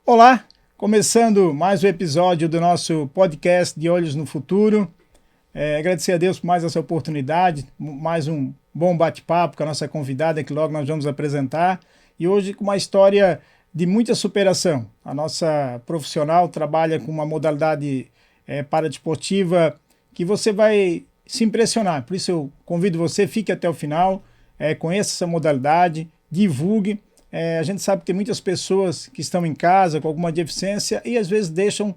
Olá, começando mais um episódio do nosso podcast de Olhos no Futuro. Agradecer a Deus por mais essa oportunidade, mais um bom bate-papo com a nossa convidada que logo nós vamos apresentar. E hoje com uma história de muita superação. A nossa profissional trabalha com uma modalidade paradesportiva que você vai se impressionar. Por isso eu convido você, fique até o final, conheça essa modalidade, divulgue. A gente sabe que tem muitas pessoas que estão em casa com alguma deficiência e às vezes deixam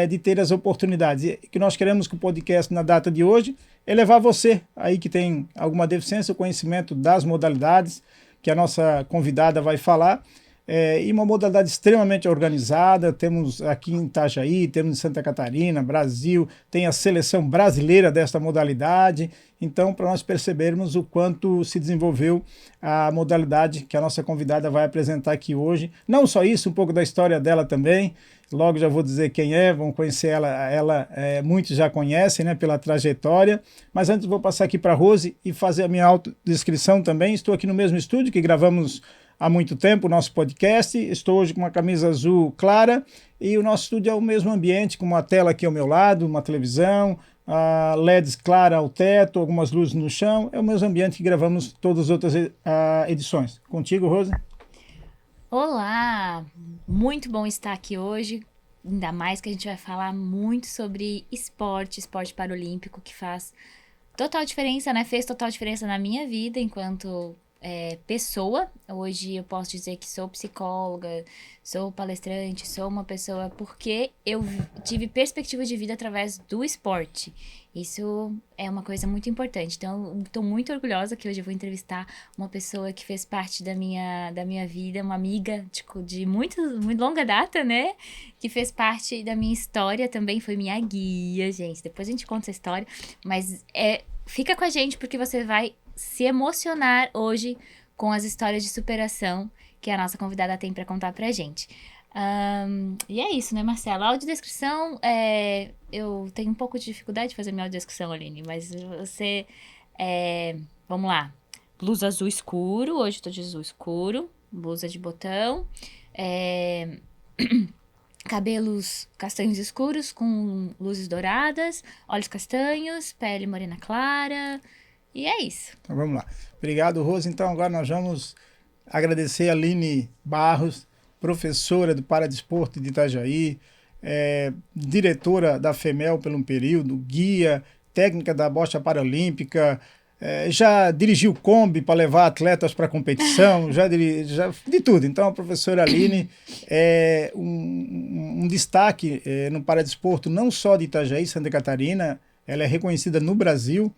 de ter as oportunidades. E que nós queremos que o podcast na data de hoje é levar você aí que tem alguma deficiência, o conhecimento das modalidades que a nossa convidada vai falar. E uma modalidade extremamente organizada, temos aqui em Itajaí, temos em Santa Catarina, Brasil, tem a seleção brasileira desta modalidade, então para nós percebermos o quanto se desenvolveu a modalidade que a nossa convidada vai apresentar aqui hoje. Não só isso, um pouco da história dela também, logo já vou dizer quem é, vão conhecer ela muitos já conhecem, né, pela trajetória, mas antes vou passar aqui para a Rose e fazer a minha autodescrição também. Estou aqui no mesmo estúdio que gravamos há muito tempo o nosso podcast. Estou hoje com uma camisa azul clara e o nosso estúdio é o mesmo ambiente, com uma tela aqui ao meu lado, uma televisão, LEDs clara ao teto, algumas luzes no chão. É o mesmo ambiente que gravamos todas as outras edições. Contigo, Rose? Olá! Muito bom estar aqui hoje, ainda mais que a gente vai falar muito sobre esporte paralímpico, que faz total diferença, né? Fez total diferença na minha vida enquanto pessoa. Hoje eu posso dizer que sou psicóloga, sou palestrante, sou uma pessoa porque eu tive perspectiva de vida através do esporte. Isso é uma coisa muito importante. Então, estou muito orgulhosa que hoje eu vou entrevistar uma pessoa que fez parte da minha vida, uma amiga de muito longa data, né? Que fez parte da minha história, também foi minha guia, gente. Depois a gente conta essa história, mas fica com a gente porque você vai se emocionar hoje com as histórias de superação que a nossa convidada tem para contar pra gente. E é isso, né, Marcela? A audiodescrição, eu tenho um pouco de dificuldade de fazer minha audiodescrição, Aline, mas você, vamos lá. Blusa azul escuro, hoje eu tô de azul escuro, blusa de botão, cabelos castanhos escuros com luzes douradas, olhos castanhos, pele morena clara. E é isso. Então vamos lá. Obrigado, Rose. Então agora nós vamos agradecer a Aline Barros, professora do Paradesporto de Itajaí, diretora da FEMEL por um período, guia, técnica da bocha paralímpica, já dirigiu Kombi para levar atletas para competição, já de tudo. Então a professora Aline é um destaque no Paradesporto não só de Itajaí, Santa Catarina, ela é reconhecida no Brasil,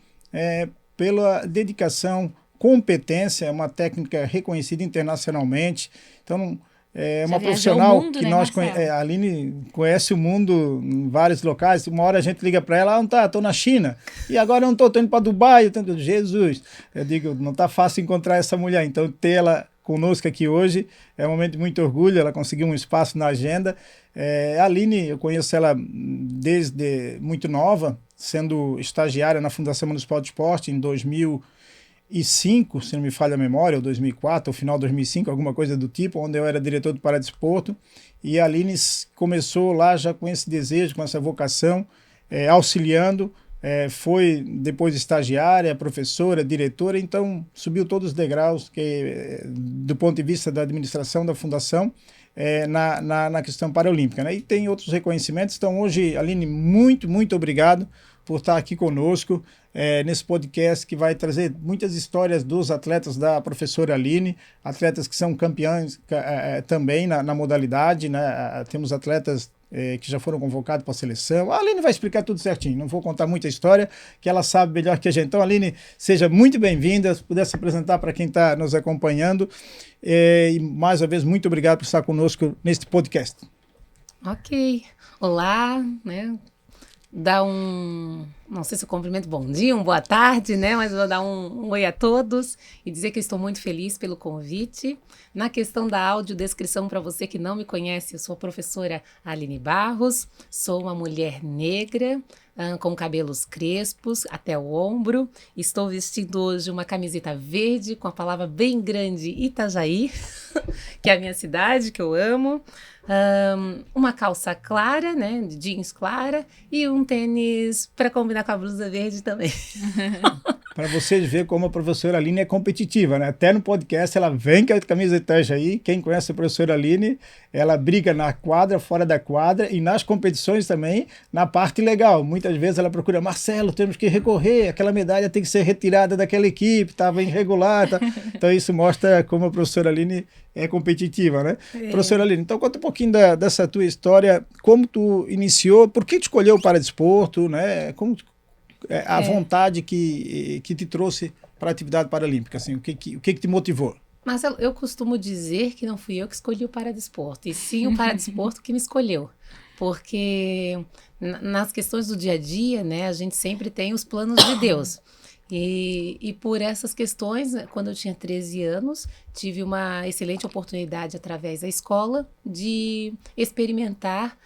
pela dedicação, competência, é uma técnica reconhecida internacionalmente. Então, é uma profissional mundo, que né, nós a Aline conhece o mundo em vários locais. Uma hora a gente liga para ela, não tá, estou na China. E agora eu não estou indo para Dubai. Jesus, eu digo, não está fácil encontrar essa mulher. Então, ter ela conosco aqui hoje é um momento de muito orgulho. Ela conseguiu um espaço na agenda. A Aline, eu conheço ela desde muito nova, sendo estagiária na Fundação Municipal de Esporte em 2005, se não me falha a memória, ou 2004, ou final de 2005, alguma coisa do tipo, onde eu era diretor do Paradesporto, e a Aline começou lá já com esse desejo, com essa vocação, auxiliando, foi depois estagiária, professora, diretora, então subiu todos os degraus do ponto de vista da administração da Fundação, na questão paralímpica, né? E tem outros reconhecimentos. Então hoje, Aline, muito obrigado por estar aqui conosco nesse podcast que vai trazer muitas histórias dos atletas da professora Aline, atletas que são campeões também na modalidade, né? Temos atletas que já foram convocados para a seleção. A Aline vai explicar tudo certinho, não vou contar muita história, que ela sabe melhor que a gente. Então, Aline, seja muito bem-vinda, se pudesse apresentar para quem está nos acompanhando. E mais uma vez, muito obrigado por estar conosco neste podcast. Ok. Olá, né? Dá não sei se eu cumprimento bom dia, boa tarde, né? Mas vou dar um oi a todos e dizer que eu estou muito feliz pelo convite. Na questão da audiodescrição, para você que não me conhece, eu sou a professora Aline Barros, sou uma mulher negra, com cabelos crespos até o ombro. Estou vestindo hoje uma camiseta verde com a palavra bem grande Itajaí, que é a minha cidade, que eu amo. Uma calça clara, né, de jeans clara, e um tênis para combinar com a blusa verde também. Para vocês verem como a professora Aline é competitiva, né? Até no podcast ela vem com a camisa Itajaí. Quem conhece a professora Aline, ela briga na quadra, fora da quadra e nas competições também, na parte legal. Muitas vezes ela procura, Marcelo, temos que recorrer, aquela medalha tem que ser retirada daquela equipe, estava irregular. Tá? Então isso mostra como a professora Aline é competitiva, né? Professora Aline, então conta um pouquinho dessa tua história, como tu iniciou, por que tu escolheu o paradesporto, né? Como a vontade que te trouxe para a atividade paralímpica, assim, o que te motivou? Marcelo, eu costumo dizer que não fui eu que escolhi o paradesporto, e sim o paradesporto que me escolheu. Porque nas questões do dia a dia, né, a gente sempre tem os planos de Deus. E por essas questões, quando eu tinha 13 anos, tive uma excelente oportunidade através da escola de experimentar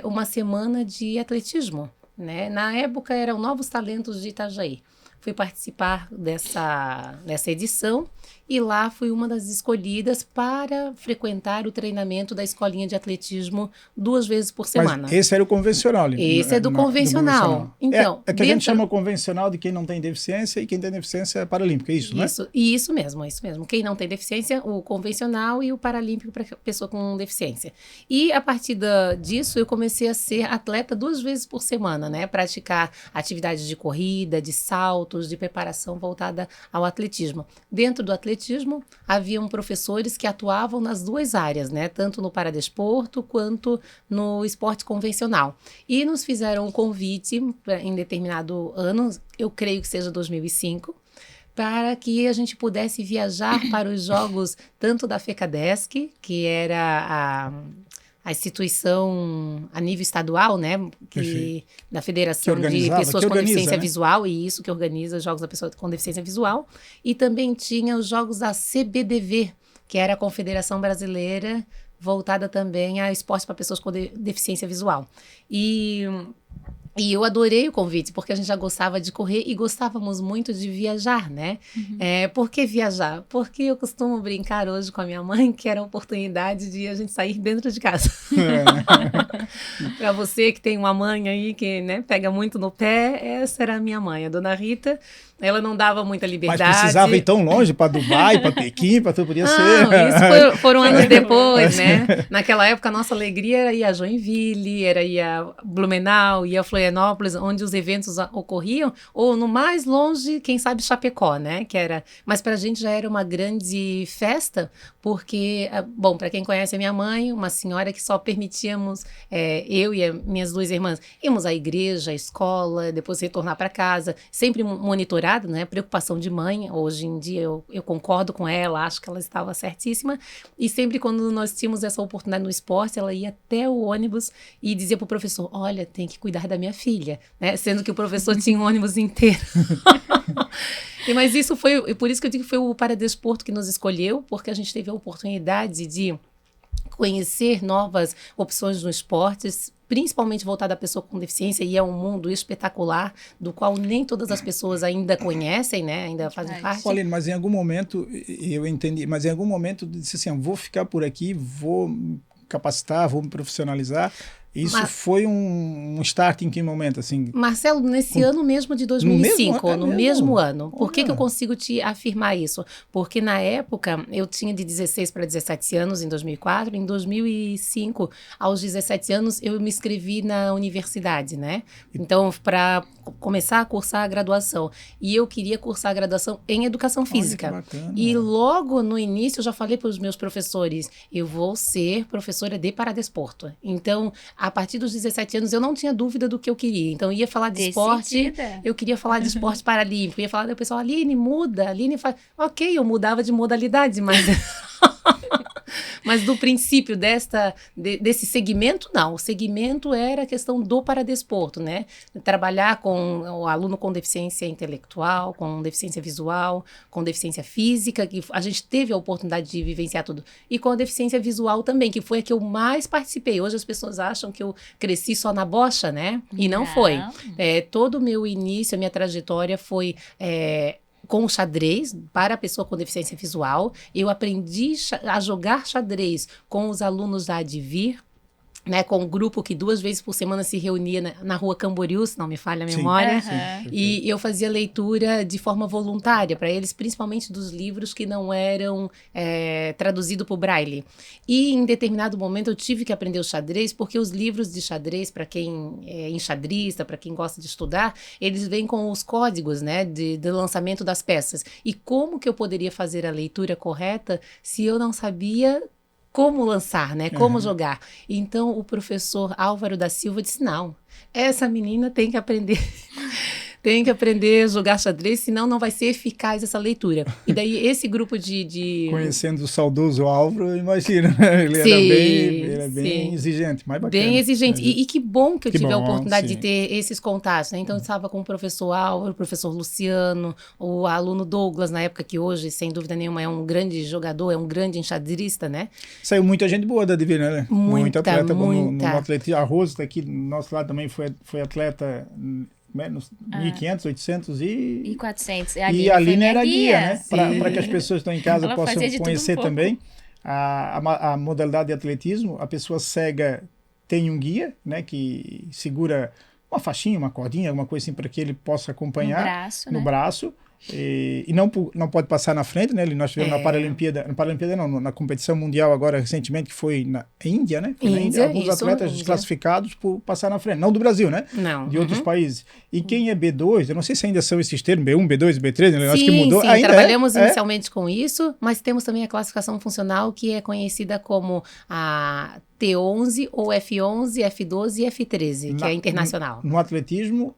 uma semana de atletismo. Né? Na época eram Novos Talentos de Itajaí. Fui participar dessa edição e lá fui uma das escolhidas para frequentar o treinamento da escolinha de atletismo 2 vezes por semana. Mas esse era o convencional. Esse é do convencional. Então, é que a gente chama convencional de quem não tem deficiência e quem tem deficiência é paralímpica, é isso, né? Isso mesmo. Quem não tem deficiência, o convencional e o paralímpico para pessoa com deficiência. E a partir disso eu comecei a ser atleta 2 vezes por semana, né? Praticar atividades de corrida, de salto, de preparação voltada ao atletismo. Dentro do atletismo, haviam professores que atuavam nas 2 áreas, né? Tanto no paradesporto quanto no esporte convencional. E nos fizeram um convite em determinado ano, eu creio que seja 2005, para que a gente pudesse viajar para os jogos tanto da FECADESC, que era a instituição a nível estadual, né, da Federação de Pessoas com Deficiência Visual, e isso que organiza os Jogos da Pessoa com Deficiência Visual, e também tinha os Jogos da CBDV, que era a Confederação Brasileira voltada também a esporte para pessoas com deficiência visual. E eu adorei o convite, porque a gente já gostava de correr e gostávamos muito de viajar, né? Uhum. Por que viajar? Porque eu costumo brincar hoje com a minha mãe que era a oportunidade de a gente sair dentro de casa. Para você que tem uma mãe aí que, né, pega muito no pé, essa era a minha mãe, a dona Rita. Ela não dava muita liberdade. Mas precisava ir tão longe para Dubai, para Pequim, para tudo podia ser. Isso foram anos depois, né? Naquela época, a nossa alegria era ir a Joinville, era ir a Blumenau, ir a Florianópolis, onde os eventos ocorriam, ou no mais longe, quem sabe Chapecó, né? Mas pra gente já era uma grande festa, porque, bom, para quem conhece a minha mãe, uma senhora que só permitíamos, eu e as minhas 2 irmãs, íamos à igreja, à escola, depois retornar para casa, sempre monitorada, né? Preocupação de mãe. Hoje em dia eu concordo com ela, acho que ela estava certíssima, e sempre quando nós tínhamos essa oportunidade no esporte, ela ia até o ônibus e dizia pro professor, olha, tem que cuidar da minha filha, né? Sendo que o professor tinha um ônibus inteiro. Mas isso foi, por isso que eu digo que foi o paradesporto que nos escolheu, porque a gente teve a oportunidade de conhecer novas opções no esporte, principalmente voltada à pessoa com deficiência, e é um mundo espetacular, do qual nem todas as pessoas ainda conhecem, né? Ainda fazem parte. Aline, mas em algum momento, eu entendi, mas em algum momento disse assim, vou ficar por aqui, vou me capacitar, vou me profissionalizar. Isso foi um start em que momento, assim? Marcelo, nesse ano mesmo de 2005, no mesmo ano. Por que eu consigo te afirmar isso? Porque na época, eu tinha de 16 para 17 anos em 2004, em 2005, aos 17 anos, eu me inscrevi na universidade, né? Então, para começar a cursar a graduação. E eu queria cursar a graduação em Educação Física. Olha, que bacana. E logo no início, eu já falei para os meus professores, eu vou ser professora de paradesporto. Então, a partir dos 17 anos, eu não tinha dúvida do que eu queria. Então, eu ia falar de esporte, eu queria falar de esporte paralímpico. Eu ia falar do pessoal, Aline, muda. Aline faz... Ok, eu mudava de modalidade, mas... Mas do princípio desse segmento, não. O segmento era a questão do paradesporto, né? Trabalhar com o aluno com deficiência intelectual, com deficiência visual, com deficiência física, que a gente teve a oportunidade de vivenciar tudo. E com a deficiência visual também, que foi a que eu mais participei. Hoje as pessoas acham que eu cresci só na bocha, né? E não foi. Todo o meu início, a minha trajetória foi... com o xadrez, para a pessoa com deficiência visual. Eu aprendi a jogar xadrez com os alunos da Advir, né, com um grupo que 2 vezes por semana se reunia na rua Camboriú, se não me falha a memória. Sim. E eu fazia leitura de forma voluntária para eles, principalmente dos livros que não eram traduzidos para o Braille. E em determinado momento eu tive que aprender o xadrez, porque os livros de xadrez, para quem é enxadrista, para quem gosta de estudar, eles vêm com os códigos, né, de lançamento das peças. E como que eu poderia fazer a leitura correta se eu não sabia como lançar, né? Como jogar. Então, o professor Álvaro da Silva disse, não, essa menina tem que aprender... Tem que aprender a jogar xadrez, senão não vai ser eficaz essa leitura. E daí esse grupo de... Conhecendo o saudoso Álvaro, imagina, ele era bem exigente, mas bacana. Bem exigente. E que bom que eu tive a bom, oportunidade sim. de ter esses contatos, né? Então eu estava com o professor Álvaro, o professor Luciano, o aluno Douglas, na época que hoje, sem dúvida nenhuma, é um grande jogador, é um grande enxadrista, né? Saiu muita gente boa da Divina, né? Muita atleta. Muita. No atletismo. A Rose aqui do nosso lado também foi atleta... Menos 1.500, 800 E 400. E a Aline era guia, né? Sim. Para que as pessoas que estão em casa Ela possam fazia de tudo conhecer um pouco. também a modalidade de atletismo. A pessoa cega tem um guia, né? Que segura uma faixinha, uma cordinha, alguma coisa assim para que ele possa acompanhar No braço. E não pode passar na frente, né? Nós tivemos na Paralimpíada não, na competição mundial agora recentemente, que foi na Índia, né? Foi na Índia, alguns atletas desclassificados por passar na frente, não do Brasil, né? Não. De outros países. E quem é B2, eu não sei se ainda são esses termos, B1, B2, B3, né? Eu acho que mudou. Sim, ainda trabalhamos inicialmente com isso, mas temos também a classificação funcional que é conhecida como a T11 ou F11, F12 e F13, que é internacional. No atletismo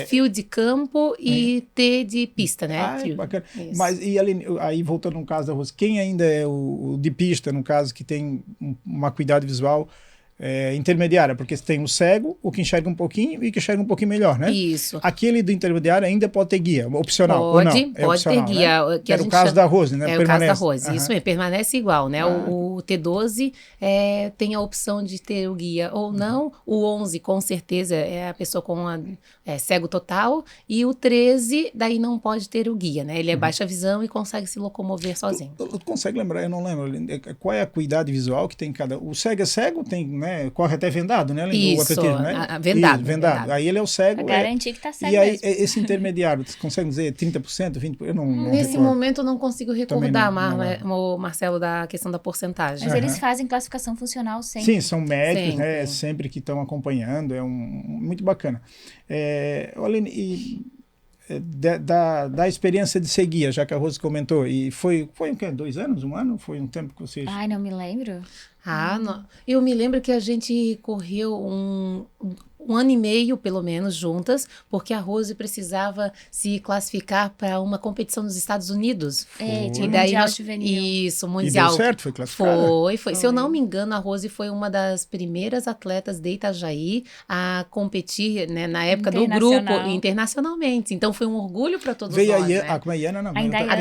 fio de campo e T de pista, né? Bacana. Mas e aí voltando no caso da Rose, quem ainda é o de pista, no caso, que tem uma acuidade visual intermediária, porque tem o cego, o que enxerga um pouquinho e o que enxerga um pouquinho melhor, né? Isso. Aquele do intermediário ainda pode ter guia, opcional, ou não? Pode opcional, ter guia. Né? Que era o caso da Rose, né? É o caso da Rose, isso mesmo, permanece igual, né? O T12 tem a opção de ter o guia ou não, o 11 com certeza é a pessoa com cego total, e o 13 daí não pode ter o guia, né? Ele é baixa visão e consegue se locomover sozinho. Tu consegue lembrar, eu não lembro, qual é a acuidade visual que tem cada... O cego é cego, tem, né? Corre até vendado, né? Isso, atletismo, né? Vendado. Aí ele é o cego. Pra garantir que tá cego. E aí, mesmo. esse intermediário, você consegue dizer 30%, 20%? Eu não Nesse recordo. momento eu não consigo recordar, não. Marcelo, da questão da porcentagem. Mas eles fazem classificação funcional sempre. Sim, são médicos, né? Sempre que estão acompanhando, muito bacana. Aline, da experiência de ser guia, já que a Rose comentou, e foi o quê? 2 anos? 1 ano? Foi um tempo que vocês... Ai, não me lembro. Não. Eu me lembro que a gente correu um ano e meio, pelo menos, juntas, porque a Rose precisava se classificar para uma competição nos Estados Unidos. E daí juvenil. Isso, mundial. E deu certo? Foi classificada? Foi. Se eu não me engano, a Rose foi uma das primeiras atletas de Itajaí a competir, né, na época do grupo, internacionalmente. Então, foi um orgulho para todos nós. Veio né? como é Iana? Não, a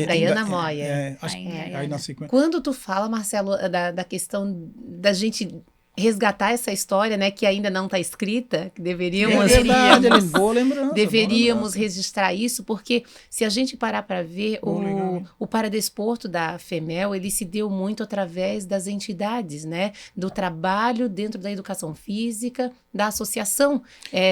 Dayana Moya. Aí na sequência. Quando tu fala, Marcelo, da questão da gente resgatar essa história, né, que ainda não está escrita, que deveríamos registrar isso, porque se a gente parar para ver o paradesporto da FEMEL, ele se deu muito através das entidades, né, do trabalho dentro da educação física, da associação,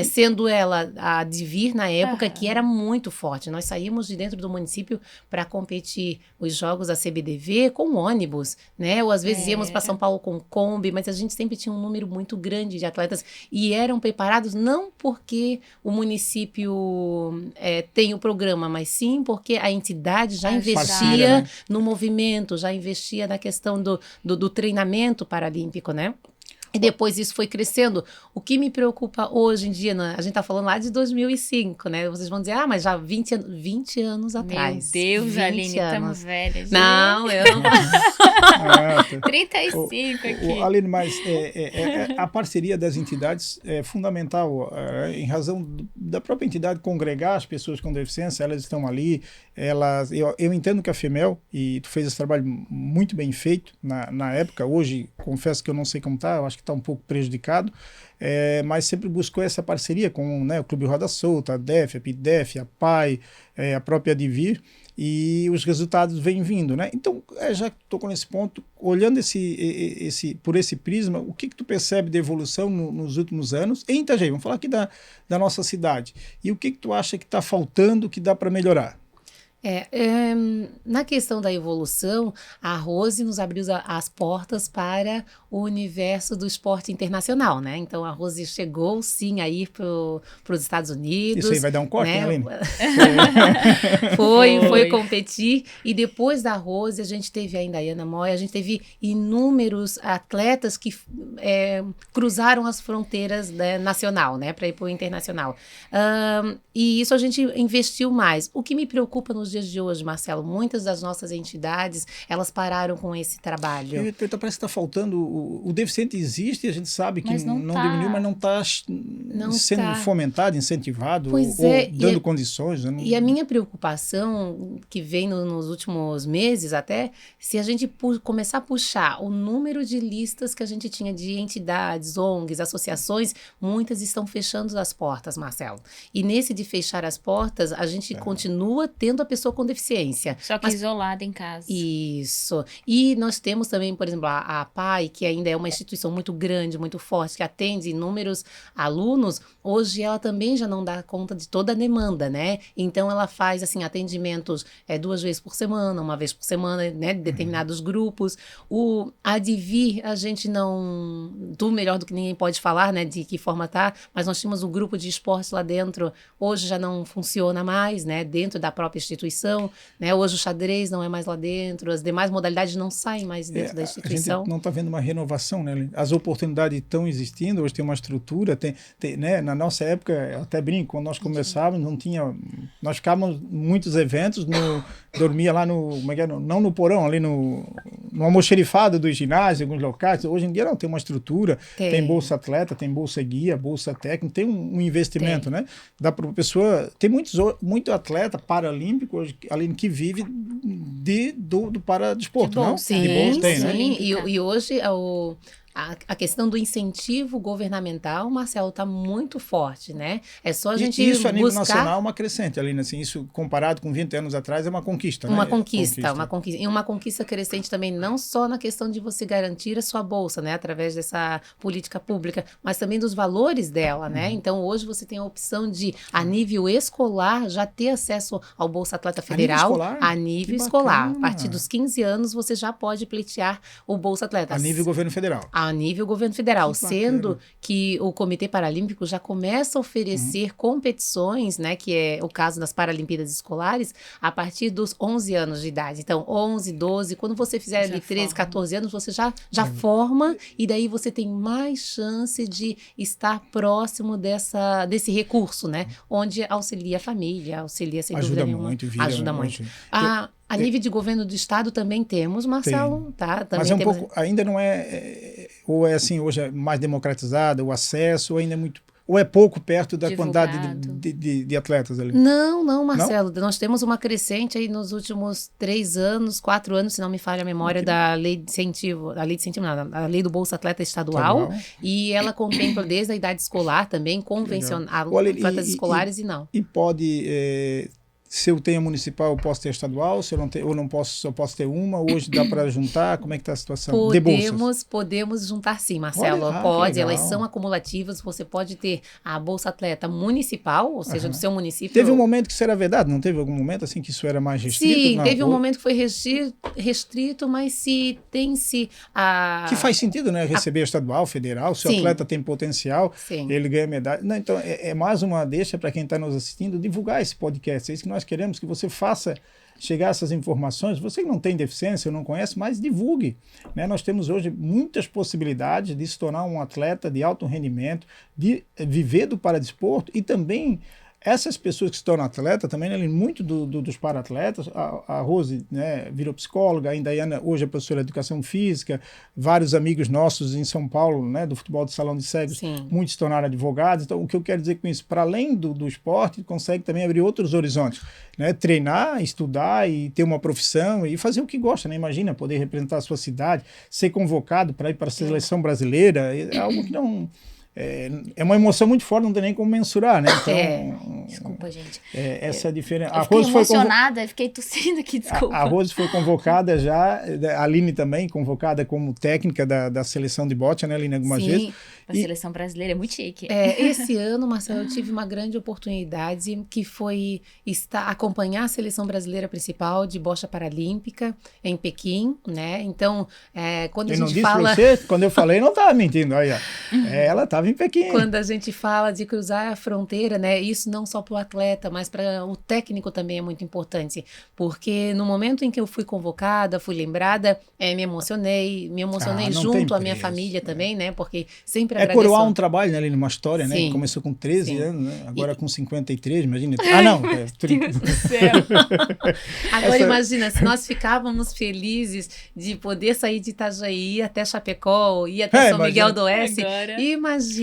sendo ela a Advir na época, que era muito forte. Nós saímos de dentro do município para competir os jogos da CBDV com ônibus, né, ou às vezes íamos para São Paulo com Kombi, mas a gente sempre tinha um número muito grande de atletas e eram preparados não porque o município tem o programa, mas sim porque a entidade já investia, no movimento, já investia na questão do treinamento paralímpico, né? E depois isso foi crescendo. O que me preocupa hoje em dia, né? A gente está falando lá de 2005, né? Vocês vão dizer, mas já 20 anos atrás. Meu Deus, 20 Aline, anos. estamos velhas. Não, eu não... 35 aqui. Aline, mas a parceria das entidades é fundamental, em razão da própria entidade congregar as pessoas com deficiência, elas estão ali, eu entendo que a FEMEL, e tu fez esse trabalho muito bem feito na época, hoje, confesso que eu não sei como está, eu acho que está um pouco prejudicado, mas sempre buscou essa parceria com, né, o Clube Roda Solta, a DEF, a PIDEF, a PAI, a própria Adivir, e os resultados vêm vindo, né? Então, já que tocou nesse ponto, olhando por esse prisma, o que tu percebe de evolução nos últimos anos em Itajaí? Vamos falar aqui da nossa cidade. E o que tu acha que está faltando, que dá para melhorar? Na questão da evolução, a Rose nos abriu as portas para o universo do esporte internacional, né? Então, a Rose chegou, sim, a ir para os Estados Unidos. Isso aí vai dar um corte, né, Aline? Foi competir. E depois da Rose, a gente teve ainda a Ana Moya, a gente teve inúmeros atletas que cruzaram as fronteiras nacional, né? Para ir para o internacional. E isso a gente investiu mais. O que me preocupa nos dias de hoje, Marcelo, muitas das nossas entidades, elas pararam com esse trabalho. Parece que está faltando, o deficiente existe, a gente sabe que não diminuiu, mas não está sendo fomentado, incentivado, ou dando condições. Né? E a minha preocupação, que vem nos últimos meses até, se a gente começar a puxar o número de listas que a gente tinha de entidades, ONGs, associações, muitas estão fechando as portas, Marcelo. E nesse de fechar as portas, a gente continua tendo a pessoa com deficiência. Só que isolada em casa. Isso. E nós temos também, por exemplo, a PAI, que ainda é uma instituição muito grande, muito forte, que atende inúmeros alunos. Hoje ela também já não dá conta de toda a demanda, né? Então ela faz, assim, atendimentos 2 vezes por semana, 1 vez por semana, né? De determinados grupos. O Adivir, a gente não... Tu melhor do que ninguém pode falar, né? De que forma tá, mas nós tínhamos um grupo de esporte lá dentro. Hoje já não funciona mais, né? Dentro da própria instituição, né? Hoje o xadrez não é mais lá dentro, as demais modalidades não saem mais dentro da instituição. A gente não está vendo uma renovação, né? As oportunidades estão existindo, hoje tem uma estrutura, né? Na nossa época, eu até brinco, quando nós começávamos, não tinha... Nós ficávamos em muitos eventos, dormia lá não no porão, ali no almoxerifado do ginásio, alguns locais. Hoje em dia não, tem uma estrutura, tem bolsa atleta, tem bolsa guia, bolsa técnica, tem um investimento, né? Dá para a pessoa... Tem muito atleta paralímpico hoje, além que vive do paradesporto, não? Sim, de bolsa, tem, né? E hoje a questão do incentivo governamental, Marcelo, está muito forte, né? É só a gente buscar... Isso a nível nacional é uma crescente, Aline, assim, isso comparado com 20 anos atrás é uma conquista, né? Uma conquista. E uma conquista crescente também, não só na questão de você garantir a sua bolsa, né? Através dessa política pública, mas também dos valores dela, né? Então, hoje você tem a opção de, a nível escolar, já ter acesso ao Bolsa Atleta Federal. A nível escolar. A partir dos 15 anos, você já pode pleitear o Bolsa Atleta. A nível governo federal. A nível governo federal, sendo que o Comitê Paralímpico já começa a oferecer competições, né, que é o caso das Paralimpíadas Escolares, a partir dos 11 anos de idade. Então, 11, 12, quando você fizer ali 13, 14 anos, você já forma, e daí você tem mais chance de estar próximo desse recurso, né, onde auxilia a família, auxilia sem dúvida nenhuma. Ajuda muito. A nível de governo do estado também temos, Marcelo, tá? Também mas pouco, ainda não ou é assim, hoje é mais democratizado o acesso, ou ainda é muito... Ou é pouco perto da quantidade de atletas ali? Não, Marcelo. Não? Nós temos uma crescente aí nos últimos 3 anos, 4 anos, se não me falha a memória, da lei de incentivo, a lei do Bolsa Atleta Estadual. E ela contempla desde a idade escolar também, convencional, atletas escolares e não. E pode... se eu tenho municipal, eu posso ter estadual, se eu não tenho, ou não posso, só posso ter uma, hoje dá para juntar, como é que está a situação? Podemos juntar sim, Marcelo, pode, elas são acumulativas, você pode ter a Bolsa Atleta municipal, ou seja, do seu município. Teve um momento que isso era vedado, não teve algum momento assim que isso era mais restrito? Sim, teve um momento que foi restrito, mas se tem-se a... Que faz sentido, né, receber estadual, federal, se o atleta tem potencial, ele ganha medalha. Não, então, é mais uma deixa para quem está nos assistindo, divulgar esse podcast, é isso que nós queremos, que você faça chegar a essas informações. Você que não tem deficiência ou não conhece, mas divulgue, né? Nós temos hoje muitas possibilidades de se tornar um atleta de alto rendimento, de viver do paradesporto e também essas pessoas que se tornam atleta também, né, muito dos para-atletas, a Rose, né, virou psicóloga, a Indaiana hoje é professora de educação física, vários amigos nossos em São Paulo, né, do futebol de salão de cegos, Sim. muitos se tornaram advogados. Então, o que eu quero dizer com isso, para além do esporte, consegue também abrir outros horizontes, né, treinar, estudar e ter uma profissão e fazer o que gosta, né? Imagina poder representar a sua cidade, ser convocado para ir para a seleção brasileira, é algo que não... É uma emoção muito forte, não tem nem como mensurar, né? Então, Desculpa, gente. Essa é a diferença. Eu fiquei emocionada, fiquei tossindo aqui, desculpa. A Rose foi convocada já, a Aline também, convocada como técnica da seleção de bote, né, Aline, algumas vezes. A seleção brasileira é muito chique. Esse ano, Marcelo, eu tive uma grande oportunidade que foi acompanhar a seleção brasileira principal de bocha paralímpica em Pequim, né? Então, quando a gente fala... Quando eu falei, não estava mentindo, aí, ó. Ela estava em Pequim. Quando a gente fala de cruzar a fronteira, né? Isso não só para o atleta, mas para o técnico também é muito importante, porque no momento em que eu fui convocada, fui lembrada, me emocionei junto à minha família também, né? Porque sempre coroar um trabalho, né, Aline, uma história, né? Que começou com 13 anos, né? Agora com 53, imagina. Não, 30. Deus do céu. Agora imagina, se nós ficávamos felizes de poder sair de Itajaí até Chapecó, ir até São Miguel do Oeste, imagina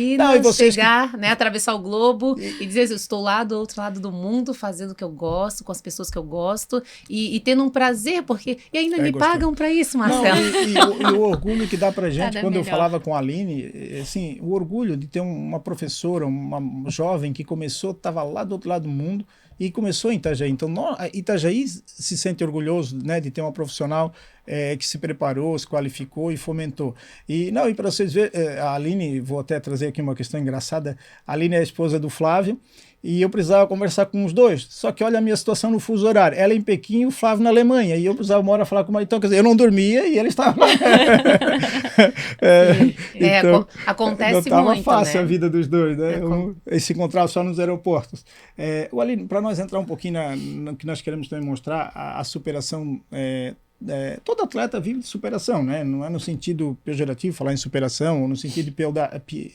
chegar, né, atravessar o globo e dizer, eu estou lá do outro lado do mundo, fazendo o que eu gosto, com as pessoas que eu gosto e tendo um prazer, porque ainda me pagam para isso, Marcelo. Não, e o orgulho que dá pra gente, quando eu falava com a Aline, assim, o orgulho de ter uma professora, uma jovem que começou, estava lá do outro lado do mundo e começou em Itajaí. Então, Itajaí se sente orgulhoso, né, de ter uma profissional que se preparou, se qualificou e fomentou. E para vocês verem, a Aline, vou até trazer aqui uma questão engraçada, a Aline é a esposa do Flávio, e eu precisava conversar com os dois. Só que olha a minha situação no fuso horário. Ela em Pequim e o Flávio na Alemanha. E eu precisava uma hora falar com o marido. Então, quer dizer, eu não dormia e ele estava lá. Então, acontece muito, não estava fácil, né? a vida dos dois, né? Se encontrar só nos aeroportos. Aline, para nós entrar um pouquinho no que nós queremos também mostrar, a superação... todo atleta vive de superação, né? Não é no sentido pejorativo falar em superação ou no sentido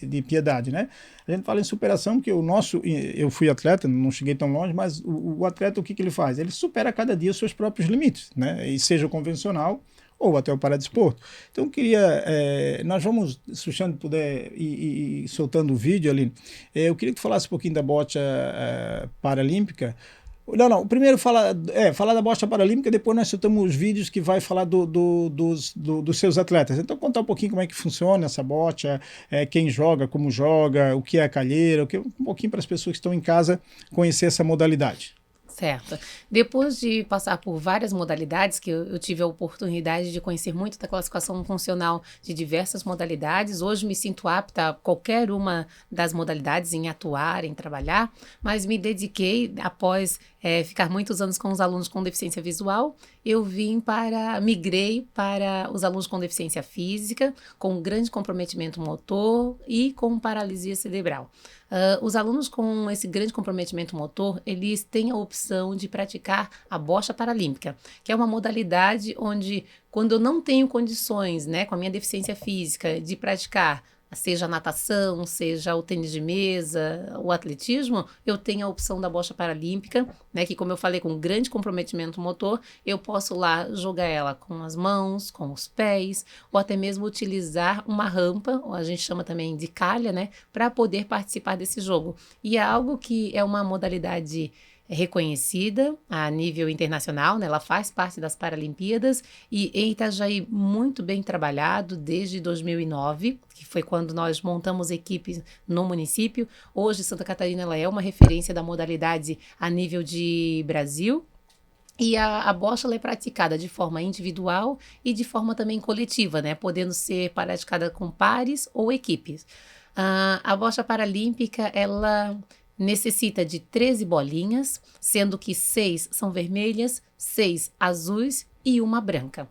de piedade, né? A gente fala em superação porque eu fui atleta, não cheguei tão longe, mas o atleta, o que ele faz? Ele supera a cada dia os seus próprios limites, né? E seja o convencional ou até o paradesporto. Então, eu queria, nós vamos, se o Xande puder ir soltando o vídeo ali, eu queria que tu falasse um pouquinho da bocha paralímpica. Não. Primeiro falar da bocha paralímpica, depois nós soltamos os vídeos que vai falar dos seus atletas. Então, contar um pouquinho como é que funciona essa bocha, quem joga, como joga, o que é a calheira, um pouquinho para as pessoas que estão em casa conhecer essa modalidade. Certo. Depois de passar por várias modalidades, que eu tive a oportunidade de conhecer muito da classificação funcional de diversas modalidades, hoje me sinto apta a qualquer uma das modalidades em atuar, em trabalhar, mas me dediquei, após ficar muitos anos com os alunos com deficiência visual, eu migrei para os alunos com deficiência física, com grande comprometimento motor e com paralisia cerebral. Os alunos com esse grande comprometimento motor, eles têm a opção de praticar a bocha paralímpica, que é uma modalidade onde, quando eu não tenho condições, né, com a minha deficiência física, de praticar, seja a natação, seja o tênis de mesa, o atletismo, eu tenho a opção da bocha paralímpica, né, que, como eu falei, com grande comprometimento motor, eu posso lá jogar ela com as mãos, com os pés, ou até mesmo utilizar uma rampa, ou a gente chama também de calha, né, para poder participar desse jogo. E é algo que é uma modalidade reconhecida a nível internacional, né? Ela faz parte das Paralimpíadas e em Itajaí muito bem trabalhado desde 2009, que foi quando nós montamos equipes no município. Hoje Santa Catarina ela é uma referência da modalidade a nível de Brasil. E a bocha ela é praticada de forma individual e de forma também coletiva, né? Podendo ser praticada com pares ou equipes. A bocha paralímpica, ela necessita de 13 bolinhas, sendo que 6 são vermelhas, 6 azuis e uma branca.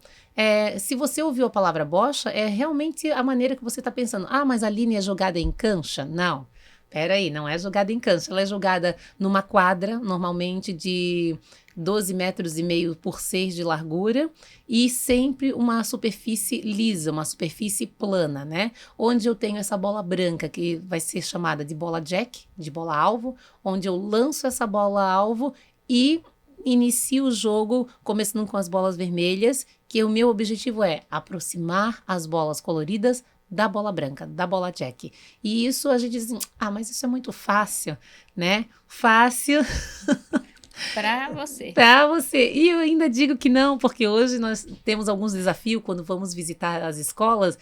Se você ouviu a palavra bocha, é realmente a maneira que você está pensando. Mas a linha é jogada em cancha? Não. Peraí, não é jogada em cancha, ela é jogada numa quadra, normalmente de 12,5 metros por 6 de largura e sempre uma superfície lisa, uma superfície plana, né? Onde eu tenho essa bola branca, que vai ser chamada de bola jack, de bola alvo, onde eu lanço essa bola alvo e inicio o jogo começando com as bolas vermelhas, que o meu objetivo é aproximar as bolas coloridas da bola branca, da bola jack. E isso a gente diz assim, mas isso é muito fácil, né? Fácil Pra você. Para você. E eu ainda digo que não, porque hoje nós temos alguns desafios quando vamos visitar as escolas,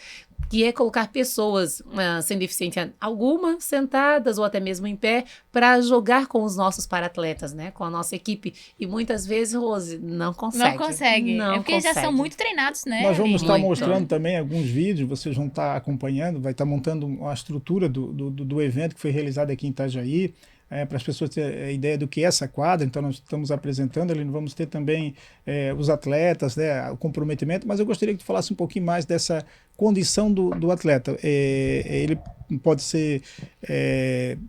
que é colocar pessoas sem deficiência alguma, sentadas ou até mesmo em pé, para jogar com os nossos para-atletas, né? Com a nossa equipe. E muitas vezes, Rose, não consegue. Não consegue. Não é porque consegue. já são muito treinados, né? Nós vamos estar Muito. mostrando também alguns vídeos, vocês vão estar acompanhando, vai estar montando a estrutura do evento que foi realizado aqui em Itajaí, para as pessoas terem a ideia do que é essa quadra. Então nós estamos apresentando ali, vamos ter também os atletas, né, o comprometimento, mas eu gostaria que tu falasse um pouquinho mais dessa condição do atleta. Ele pode ser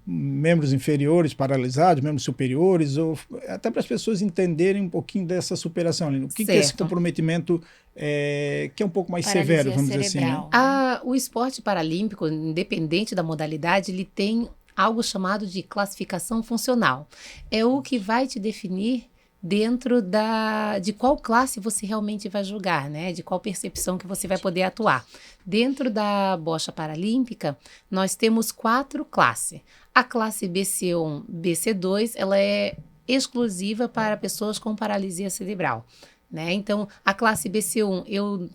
membros inferiores, paralisados, membros superiores, ou até para as pessoas entenderem um pouquinho dessa superação. O que é esse comprometimento que é um pouco mais severo, vamos dizer assim, né? O esporte paralímpico, independente da modalidade, ele tem algo chamado de classificação funcional. É o que vai te definir dentro de qual classe você realmente vai jogar, né? De qual percepção que você vai poder atuar. Dentro da bocha paralímpica, nós temos 4 classes. A classe BC1, BC2, ela é exclusiva para pessoas com paralisia cerebral, né? Então, a classe BC1, eu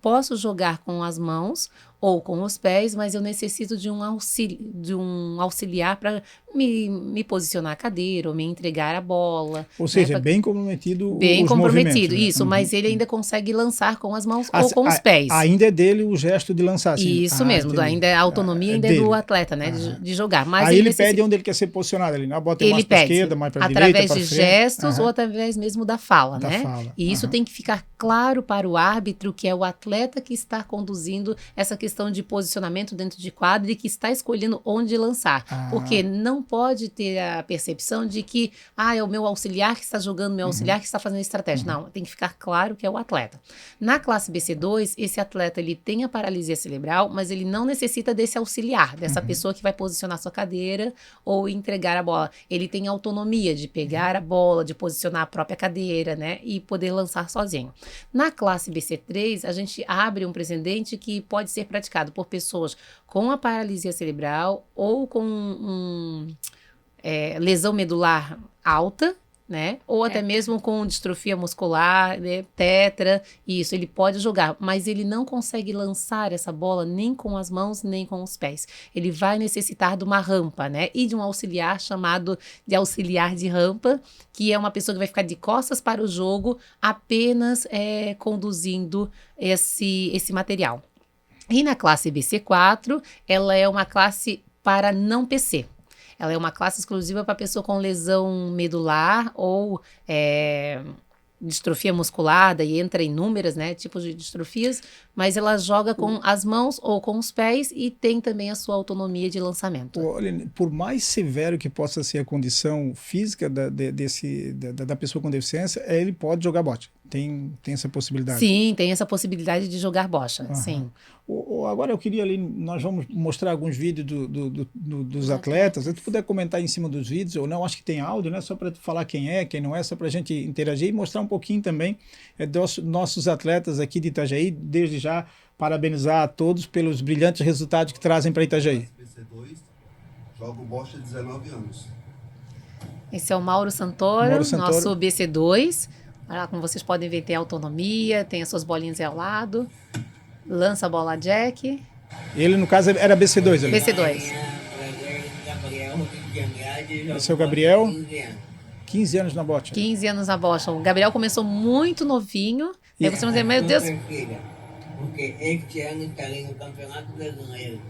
posso jogar com as mãos ou com os pés, mas eu necessito de um auxiliar para me posicionar a cadeira ou me entregar a bola. Ou seja, é bem comprometido bem os comprometido, né? isso, mas ele ainda consegue lançar com as mãos ou com os pés. Ainda é dele o gesto de lançar, assim. Isso mesmo, entendi. ainda a autonomia ainda é do atleta, né, de jogar. Mas aí ele pede onde ele quer ser posicionado, ali, né? Bota mais para a esquerda, mais para a direita, através de gestos ou através mesmo da fala, né? E isso tem que ficar claro para o árbitro, que é o atleta que está conduzindo essa questão de posicionamento dentro de quadra e que está escolhendo onde lançar. Porque não pode ter a percepção de que é o meu auxiliar que está jogando, meu auxiliar que está fazendo a estratégia. Não, tem que ficar claro que é o atleta. Na classe BC2, esse atleta ele tem a paralisia cerebral, mas ele não necessita desse auxiliar, dessa pessoa que vai posicionar sua cadeira ou entregar a bola. Ele tem autonomia de pegar a bola, de posicionar a própria cadeira, né, e poder lançar sozinho. Na classe BC3, a gente abre um precedente que pode ser praticado por pessoas com a paralisia cerebral ou com lesão medular alta, né? Ou até mesmo com distrofia muscular, né? Tetra, isso, ele pode jogar, mas ele não consegue lançar essa bola nem com as mãos, nem com os pés. Ele vai necessitar de uma rampa, né? E de um auxiliar chamado de auxiliar de rampa, que é uma pessoa que vai ficar de costas para o jogo, apenas conduzindo esse material. E na classe BC4, ela é uma classe para não PC. Ela é uma classe exclusiva para pessoa com lesão medular ou distrofia muscular, daí entra inúmeras, né, tipos de distrofias, mas ela joga com as mãos ou com os pés e tem também a sua autonomia de lançamento. Olha, por mais severo que possa ser a condição física da pessoa com deficiência, ele pode jogar bote. Tem essa possibilidade? Sim, tem essa possibilidade de jogar bocha, sim. Agora eu queria ali, nós vamos mostrar alguns vídeos dos atletas. Se tu puder comentar em cima dos vídeos ou não, acho que tem áudio, né? Só para tu falar quem é, quem não é, só para a gente interagir e mostrar um pouquinho também dos nossos atletas aqui de Itajaí. Desde já, parabenizar a todos pelos brilhantes resultados que trazem para Itajaí. BC2, jogo bocha há 19 anos. Esse é o Mauro Santoro, nosso BC2. Olha, como vocês podem ver, tem autonomia, tem as suas bolinhas ao lado. Lança a bola jack. Ele, no caso, era BC2 ali. BC2. Esse é o Gabriel. 15 anos na bocha. 15 anos na bocha. O Gabriel começou muito novinho. E aí você vai dizer, meu Deus. Porque este ano estarei no Campeonato Brasileiro.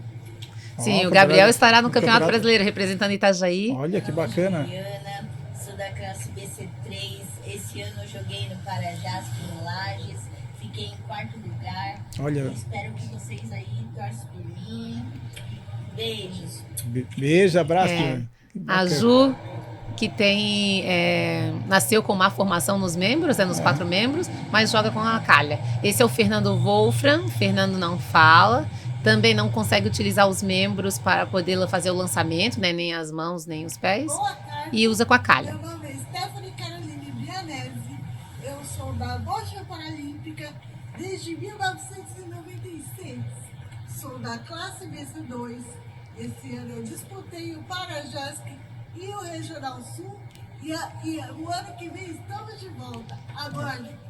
Sim, o Gabriel estará no Campeonato Brasileiro, representando Itajaí. Olha que bacana. Mariana, sou da classe BC3. Esse ano eu joguei no Parajás, em Lages. Fiquei em 4º lugar. Olha. Espero que vocês aí torçam por mim. Beijos. Beijo, abraço. A Ju que tem nasceu com má formação nos membros, nos 4 membros, mas joga com a calha. Esse é o Fernando Wolfram. Fernando não fala, também não consegue utilizar os membros para poder fazer o lançamento, né? Nem as mãos, nem os pés. Boa tarde. E usa com a calha. Meu nome é Stephanie Caroline Vianese. Eu sou da Bocha Paralímpica desde 1996. Sou da classe BC2. Esse ano eu disputei o Parajasc e o Regional Sul. E o ano que vem estamos de volta.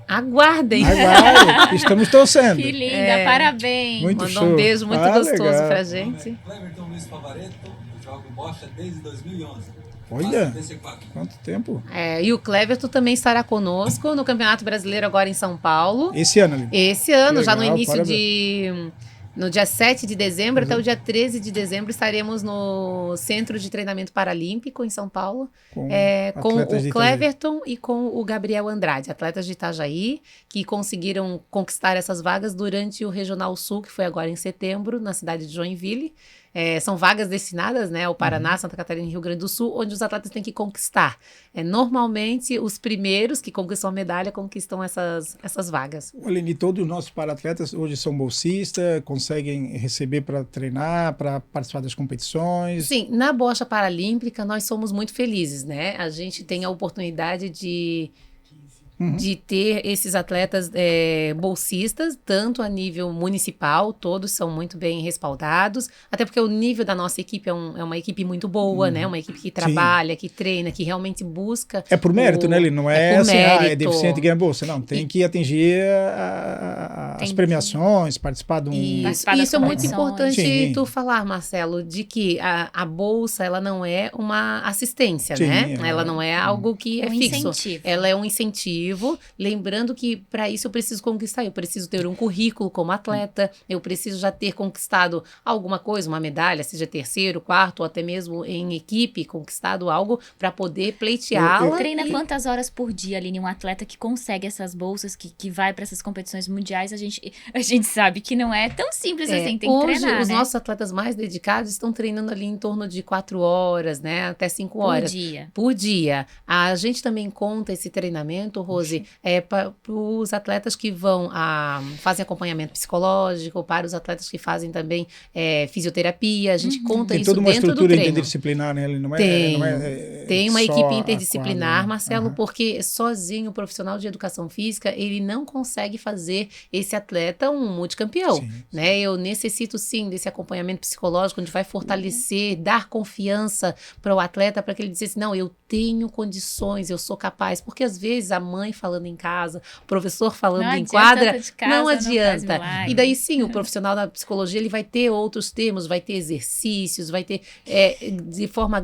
Aguardem. Aguarde, estamos torcendo. Que linda, parabéns. Muito Mandou show. um beijo muito gostoso legal. pra gente. Cleverton Luiz Favaretto, eu jogo bocha desde 2011. Olha, Faço DC4. quanto tempo. E o Cleverton também estará conosco no Campeonato Brasileiro agora em São Paulo. Esse ano ali. Esse ano, Que já no legal, início parabéns. No dia 7 de dezembro até o dia 13 de dezembro estaremos no Centro de Treinamento Paralímpico em São Paulo, com atletas de o Cleverton e com o Gabriel Andrade, atletas de Itajaí, que conseguiram conquistar essas vagas durante o Regional Sul, que foi agora em setembro, na cidade de Joinville. São vagas destinadas, né, ao Paraná, Santa Catarina e Rio Grande do Sul, onde os atletas têm que conquistar. Normalmente, os primeiros que conquistam a medalha conquistam essas vagas. Aline, todos os nossos para-atletas hoje são bolsistas, conseguem receber para treinar, para participar das competições. Sim, na Bocha Paralímpica nós somos muito felizes, né? A gente tem a oportunidade de ter esses atletas bolsistas, tanto a nível municipal, todos são muito bem respaldados, até porque o nível da nossa equipe é uma equipe muito boa, né? Uma equipe que trabalha, que treina, que realmente busca. É por mérito, né, Aline? Não é por assim, mérito. é deficiente e ganha bolsa. Não, tem que atingir as premiações, participar de um... Isso é muito competições. importante Sim. tu falar, Marcelo, de que a bolsa, ela não é uma assistência, Sim, né? Ela não é algo que é Um fixo. incentivo. Ela é um incentivo, lembrando que para isso eu preciso conquistar, eu preciso ter um currículo como atleta, eu preciso já ter conquistado alguma coisa, uma medalha, seja terceiro, quarto, ou até mesmo em equipe, conquistado algo para poder pleiteá-la. Treina quantas horas por dia, Aline? Um atleta que consegue essas bolsas, que vai para essas competições mundiais, a gente sabe que não é tão simples assim, tem que hoje, treinar, os né? nossos atletas mais dedicados estão treinando ali em torno de 4 horas, né? Até 5 horas. Por dia. A gente também conta esse treinamento, Rose, para os atletas que fazem acompanhamento psicológico, para os atletas que fazem também fisioterapia. A gente conta Tem isso toda uma dentro do estrutura treino. interdisciplinar, né? Ele não é, Tem uma só equipe a interdisciplinar, quadra, né? Marcelo, porque sozinho o profissional de educação física, ele não consegue fazer esse atleta um multicampeão, Sim. né? Eu necessito sim desse acompanhamento psicológico, onde vai fortalecer, dar confiança para o atleta, para que ele dissesse, não, eu tenho condições, eu sou capaz, porque às vezes a mãe falando em casa, o professor falando Não em adianta, quadra, tá de casa, não não faz adianta. milagre. E daí sim, o profissional da psicologia, ele vai ter outros termos, vai ter exercícios, vai ter de forma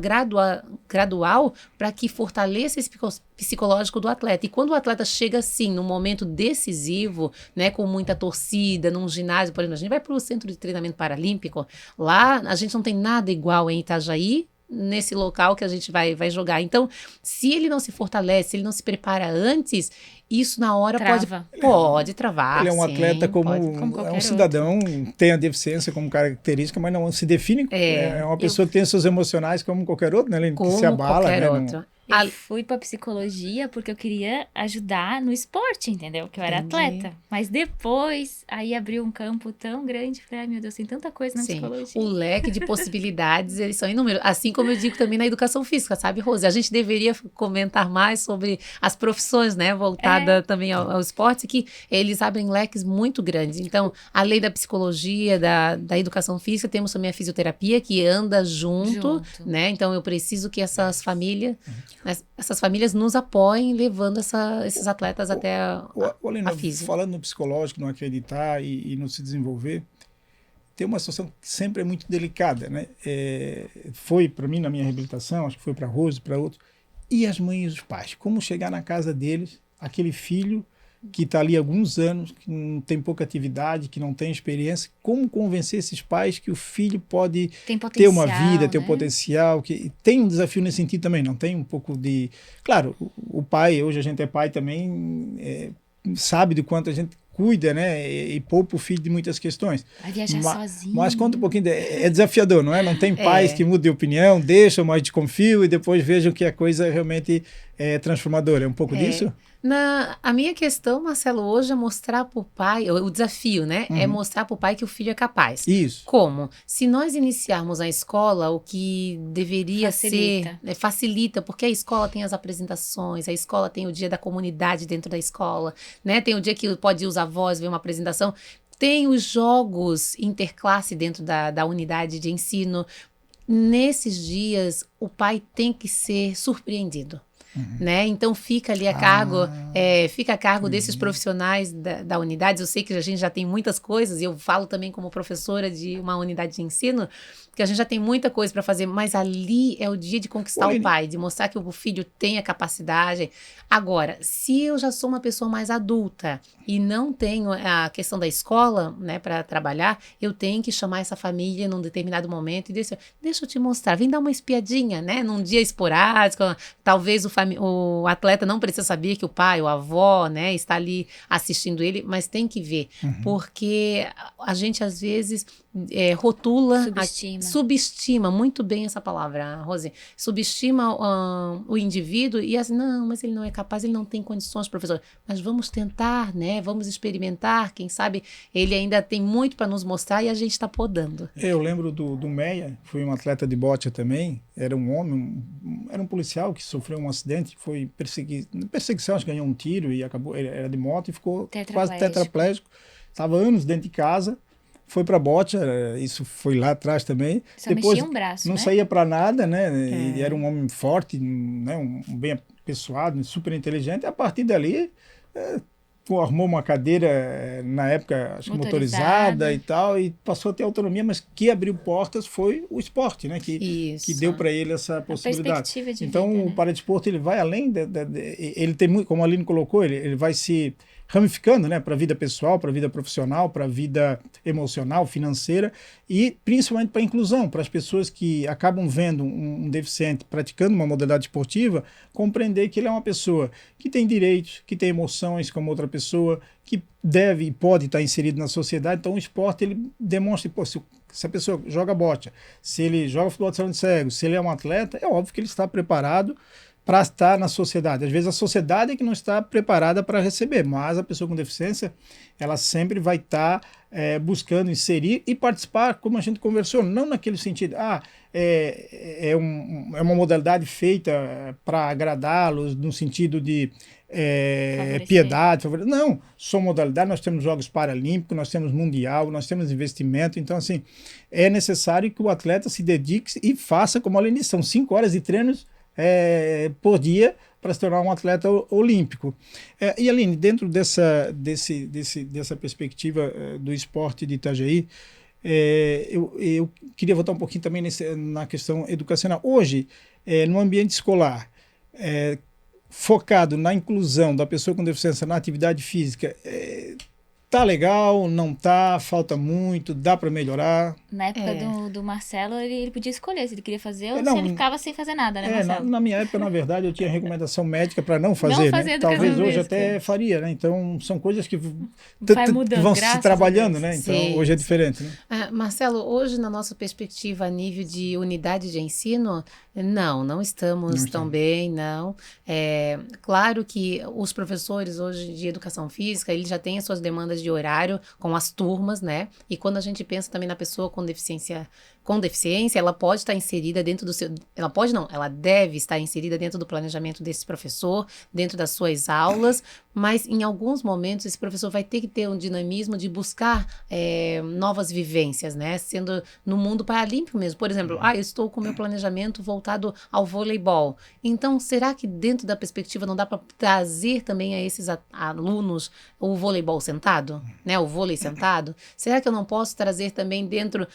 gradual para que fortaleça esse psicológico do atleta. E quando o atleta chega assim, num momento decisivo, né, com muita torcida, num ginásio, por exemplo, a gente vai para o Centro de Treinamento Paralímpico, lá a gente não tem nada igual em Itajaí, nesse local que a gente vai jogar. Então, se ele não se fortalece, se ele não se prepara antes, isso na hora pode travar. Ele é um sim, atleta como qualquer é um outro. cidadão, tem a deficiência como característica, mas não se define. É uma pessoa que tem seus emocionais como qualquer outro, né? Ele como se abala, qualquer né? outro. Eu fui pra psicologia porque eu queria ajudar no esporte, entendeu? Que eu era Entendi. atleta. Mas depois, aí abriu um campo tão grande. Falei, ai meu Deus, tem tanta coisa na Sim, psicologia. o leque de possibilidades, eles são inúmeros. Assim como eu digo também na educação física, sabe, Rose? A gente deveria comentar mais sobre as profissões, né, voltada também ao esporte, que eles abrem leques muito grandes. Então, além da psicologia, da educação física, temos também a fisioterapia, que anda junto, né? Então, eu preciso que essas famílias nos apoiem, levando esses atletas até a física. Falando no psicológico, no acreditar e no se desenvolver, tem uma situação que sempre é muito delicada, né? Foi para mim na minha reabilitação, acho que foi para a Rose, para outros. E as mães e os pais? Como chegar na casa deles, aquele filho que está ali há alguns anos, que não tem pouca atividade, que não tem experiência, como convencer esses pais que o filho pode ter uma vida, ter um potencial, que tem um desafio nesse sentido também, não tem um pouco de... Claro, o pai, hoje a gente é pai também, sabe do quanto a gente cuida, né, e poupa o filho de muitas questões. Vai viajar sozinho. Mas conta um pouquinho, é desafiador, não é? Não tem pais que mudem de opinião, deixam, mas desconfiam e depois vejam que a coisa realmente é transformadora. É um pouco disso? A minha questão, Marcelo, hoje é mostrar para o pai, o desafio, né? É mostrar para o pai que o filho é capaz. Isso. Como? Se nós iniciarmos a escola, o que deveria Facilita. ser... facilita, porque a escola tem as apresentações, a escola tem o dia da comunidade dentro da escola, né? Tem o dia que pode usar voz, ver uma apresentação. Tem os jogos interclasse dentro da unidade de ensino. Nesses dias, o pai tem que ser surpreendido. Né? Então fica ali a cargo desses profissionais da unidade. Eu sei que a gente já tem muitas coisas, e eu falo também como professora de uma unidade de ensino, que a gente já tem muita coisa para fazer, mas ali é o dia de conquistar o pai, de mostrar que o filho tem a capacidade. Agora, se eu já sou uma pessoa mais adulta e não tenho a questão da escola, né, para trabalhar, eu tenho que chamar essa família num determinado momento e deixa eu te mostrar, vem dar uma espiadinha, né, num dia esporádico. Talvez o atleta não precisa saber que o pai, o avó, né, está ali assistindo ele, mas tem que ver, porque a gente às vezes rotula, subestima, muito bem essa palavra, Rose, subestima o indivíduo e assim, não, mas ele não é capaz, ele não tem condições, professor, mas vamos tentar, né, vamos experimentar, quem sabe ele ainda tem muito para nos mostrar e a gente está podando. Eu lembro do Meia, foi um atleta de bote também, era um homem, era um policial que sofreu um acidente, foi perseguição, acho que ganhou um tiro e acabou, ele era de moto e ficou quase tetraplégico, estava anos dentro de casa, foi para bote, isso foi lá atrás também. Só depois mexia um braço, não né? saía para nada, né? E era um homem forte, né? Bem apessoado, super inteligente. A partir dali, arrumou uma cadeira, na época, acho que motorizada e tal, e passou a ter autonomia, mas que abriu portas foi o esporte, né? Que deu para ele essa possibilidade. Perspectiva de então, vida, o né? paradesporto, ele vai além, ele tem muito, como a Aline colocou, ele vai se ramificando, né, para a vida pessoal, para a vida profissional, para a vida emocional, financeira e principalmente para a inclusão, para as pessoas que acabam vendo um deficiente praticando uma modalidade esportiva, compreender que ele é uma pessoa que tem direitos, que tem emoções como outra pessoa, que deve e pode estar inserido na sociedade. Então o esporte, ele demonstra, pô, se a pessoa joga bote, se ele joga futebol de salão de cego, se ele é um atleta, é óbvio que ele está preparado para estar na sociedade. Às vezes a sociedade é que não está preparada para receber, mas a pessoa com deficiência, ela sempre vai estar buscando inserir e participar, como a gente conversou, não naquele sentido, é uma modalidade feita para agradá-los, no sentido de piedade, não, são modalidades, nós temos Jogos Paralímpicos, nós temos Mundial, nós temos investimento, então assim, é necessário que o atleta se dedique e faça, como além disso, são 5 horas de treinos por dia para se tornar um atleta olímpico. E Aline, dentro dessa perspectiva do esporte de Itajaí, eu queria voltar um pouquinho também na questão educacional. Hoje, no ambiente escolar, focado na inclusão da pessoa com deficiência na atividade física, tá legal, não tá, falta muito, dá para melhorar? Na época do Marcelo, ele podia escolher se ele queria fazer ou se ele ficava sem fazer nada, né, Marcelo? Na minha época, na verdade, eu tinha recomendação médica para não fazer, né? Talvez hoje até faria, né? Então, são coisas que vão se trabalhando, né? Então, hoje é diferente, né? Marcelo, hoje, na nossa perspectiva a nível de unidade de ensino, não estamos tão bem, não. Claro que os professores hoje de educação física, eles já têm as suas demandas de horário com as turmas, né? E quando a gente pensa também na pessoa com deficiência, ela pode estar inserida dentro do seu... Ela pode não, ela deve estar inserida dentro do planejamento desse professor, dentro das suas aulas, mas em alguns momentos esse professor vai ter que ter um dinamismo de buscar novas vivências, né? Sendo no mundo paralímpico mesmo. Por exemplo, eu estou com o meu planejamento voltado ao voleibol. Então, será que dentro da perspectiva não dá para trazer também a esses alunos o voleibol sentado? Né? O vôlei sentado? Será que eu não posso trazer também dentro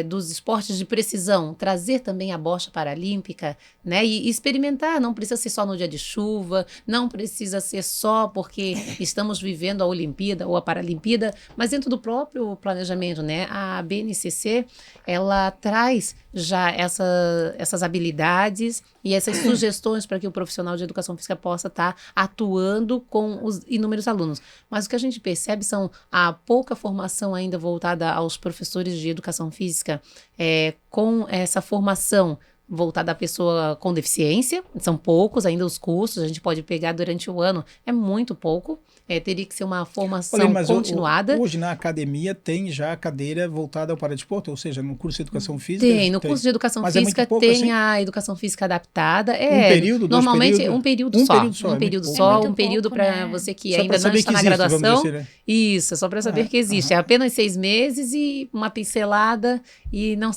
dos esportes de precisão, trazer também a bocha paralímpica, né? E experimentar, não precisa ser só no dia de chuva, não precisa ser só porque estamos vivendo a Olimpíada ou a Paralimpíada, mas dentro do próprio planejamento, né? A BNCC, ela traz já essas habilidades e essas sugestões para que o profissional de educação física possa estar atuando com os inúmeros alunos. Mas o que a gente percebe são a pouca formação ainda voltada aos professores de educação física, com essa formação voltada à pessoa com deficiência. São poucos ainda os cursos, a gente pode pegar durante o ano, é muito pouco. Teria que ser uma formação continuada. Hoje na academia tem já a cadeira voltada ao paradesporto, ou seja, no curso de educação física. No curso de educação física tem assim? A educação física adaptada. Um período, normalmente um período só. Um período para né? você que só ainda não está na existe, graduação. Dizer, né? Isso, só para saber que existe. É apenas 6 meses e uma pincelada e não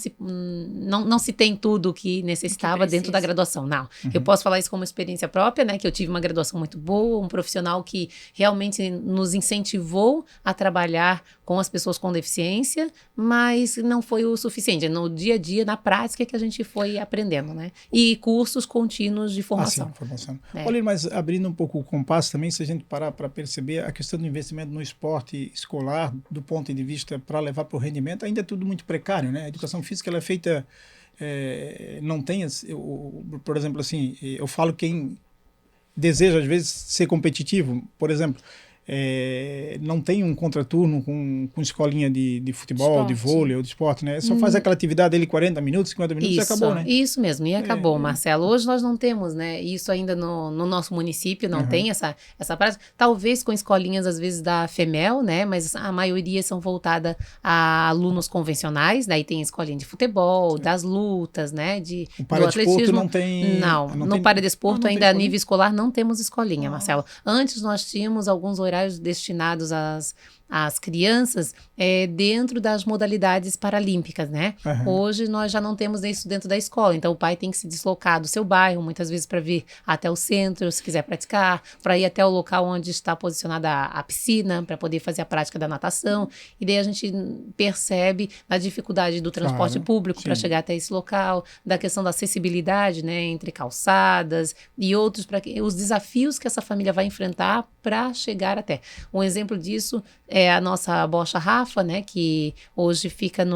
se tem tudo que necessitava dentro da graduação. Não. Eu posso falar isso como experiência própria, né? Que eu tive uma graduação muito boa, um profissional que realmente nos incentivou a trabalhar com as pessoas com deficiência, mas não foi o suficiente. No dia a dia, na prática, que a gente foi aprendendo, né? E cursos contínuos de formação. Formação. Olha, mas abrindo um pouco o compasso também, se a gente parar para perceber a questão do investimento no esporte escolar, do ponto de vista para levar para o rendimento, ainda é tudo muito precário, né? A educação física ela é feita, não tem, por exemplo, assim, eu falo quem deseja, às vezes, ser competitivo, por exemplo, não tem um contraturno com escolinha de futebol, de vôlei ou de esporte, né? Só faz aquela atividade ali 40 minutos, 50 minutos e acabou, né? Isso mesmo, e acabou, Marcelo. Hoje nós não temos, né? Isso ainda no nosso município não tem essa prática. Talvez com escolinhas, às vezes, da FEMEL, né? Mas a maioria são voltadas a alunos convencionais, daí tem escolinha de futebol, das lutas, né? O paradesporto não tem... No paradesporto ainda a nível escolar não temos escolinha, Marcelo. Antes nós tínhamos alguns horários destinados às crianças dentro das modalidades paralímpicas, né? Hoje nós já não temos isso dentro da escola, então o pai tem que se deslocar do seu bairro, muitas vezes para vir até o centro, se quiser praticar, para ir até o local onde está posicionada a piscina, para poder fazer a prática da natação, e daí a gente percebe a dificuldade do transporte público para chegar até esse local, da questão da acessibilidade, né, entre calçadas e outros, os desafios que essa família vai enfrentar para chegar até. Um exemplo disso é a nossa bocha Rafa, né, que hoje fica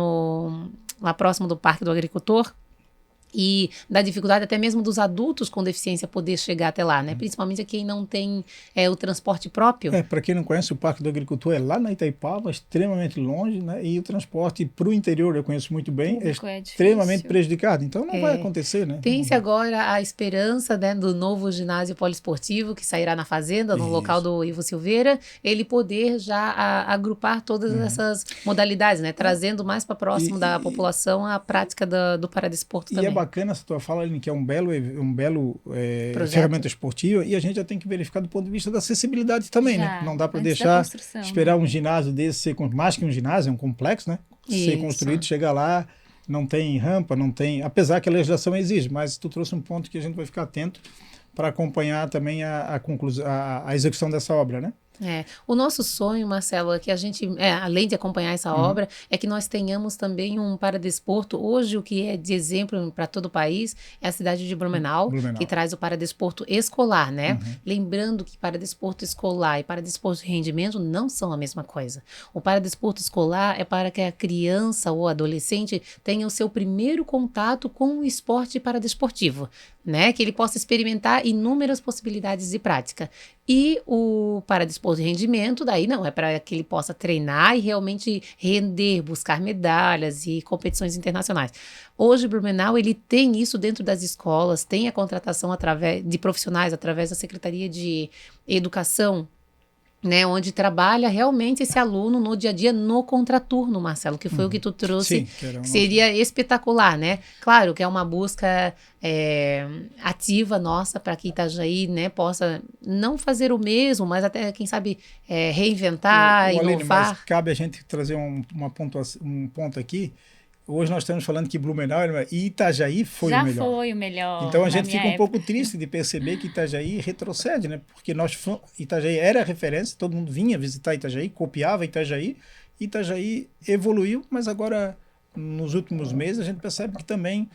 lá próximo do Parque do Agricultor, e da dificuldade até mesmo dos adultos com deficiência poder chegar até lá, né? Principalmente quem não tem o transporte próprio. Para quem não conhece, o Parque do Agricultor é lá na Itaipava, extremamente longe, né? E o transporte para o interior, eu conheço muito bem, é extremamente prejudicado. Então não vai acontecer, né? Tem-se agora a esperança, né, do novo ginásio poliesportivo que sairá na Fazenda, no local do Ivo Silveira, ele poder já agrupar todas essas modalidades, né? Trazendo mais para próximo da população a prática do paradesporto também. Bacana essa tua fala, Aline, que é um belo ferramenta esportiva, e a gente já tem que verificar do ponto de vista da acessibilidade também, né? Não dá para deixar esperar um ginásio desse ser, mais que um ginásio, é um complexo, né? Ser construído, chegar lá, não tem rampa, não tem, apesar que a legislação exige, mas tu trouxe um ponto que a gente vai ficar atento para acompanhar também a execução dessa obra, né? O nosso sonho, Marcelo, é que a gente, além de acompanhar essa obra, é que nós tenhamos também um paradesporto. Hoje, o que é de exemplo para todo o país é a cidade de Blumenau, que traz o paradesporto escolar, né? Lembrando que paradesporto escolar e paradesporto de rendimento não são a mesma coisa. O paradesporto escolar é para que a criança ou adolescente tenha o seu primeiro contato com o esporte paradesportivo, né? Que ele possa experimentar inúmeras possibilidades de prática. E o paradesporto de rendimento, daí não, é para que ele possa treinar e realmente render, buscar medalhas e competições internacionais. Hoje, Blumenau, ele tem isso dentro das escolas, tem a contratação de profissionais através da Secretaria de Educação, né, onde trabalha realmente esse aluno no dia a dia, no contraturno, Marcelo, que foi o que tu trouxe, que seria espetacular, né? Claro que é uma busca ativa nossa para que Itajaí, né, possa não fazer o mesmo, mas até, quem sabe, reinventar, inovar. Mas cabe a gente trazer um ponto aqui. Hoje nós estamos falando que Blumenau e Itajaí foi o melhor. Já foi o melhor. Então a gente fica um pouco triste de perceber que Itajaí retrocede, né? Porque Itajaí era a referência, todo mundo vinha visitar Itajaí, copiava Itajaí evoluiu, mas agora nos últimos meses, a gente percebe que também